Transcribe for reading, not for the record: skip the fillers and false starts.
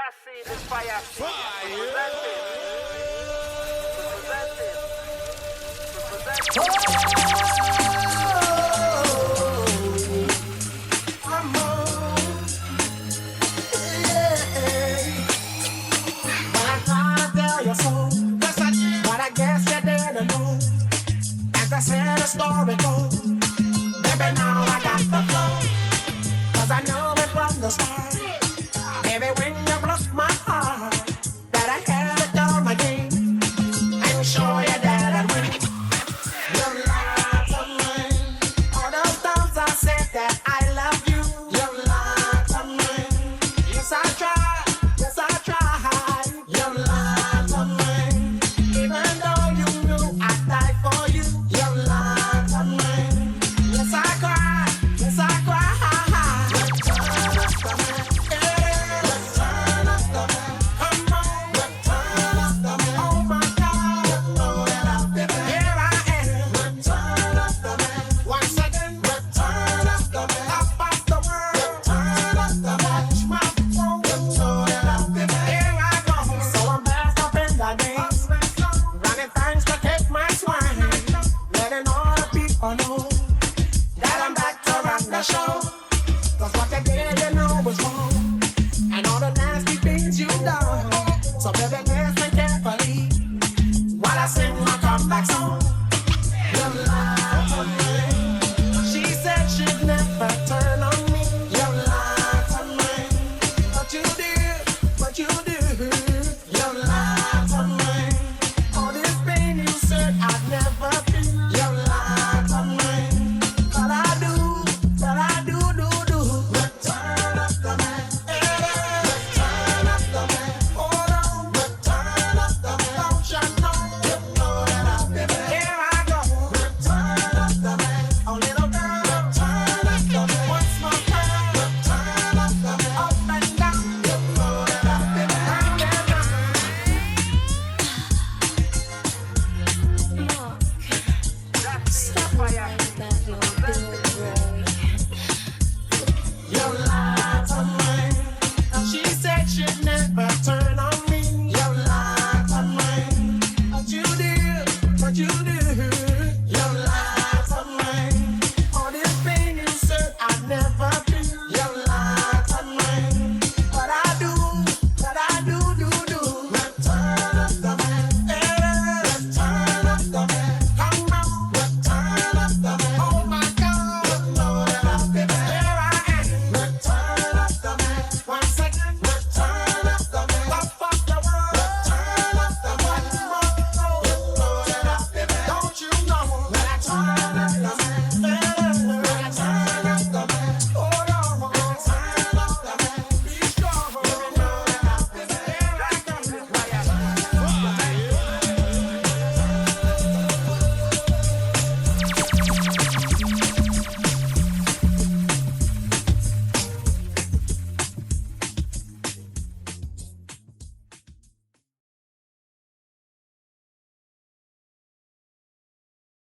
Jahseed Di Fireseed. Story goes, baby, now I got the flow, 'cause I know it from the start. Baby, when you broke my heart, that I had it all again, and show you that I win. You lied to me, all those times I said that I love you. You lied to me, yes I tried, yes I tried. You lied to me, even though you knew I'd die for you. You lied to me, yes I cried, yes I cried. Show, 'cause what they did, you know, was wrong, and all the nasty things you done. So baby, listen carefully while I sing my comeback song. You lied to me. She said she'd never turn on me. You lied to me, but you did, but you did. You lied to me. All this pain you said I'd never feel. You lied to me, but I do. Return of the man. Return of the man. Hold on. Return of the man. Don't you know? You know that I'll be back. Here I go. Return of the man. Oh, little girl. Return of the man. Once more time. Return of the man. Up and down. You know that I'll be back. Round and round. Stop worrying about your big boy. You lied to me. She said she'd never turn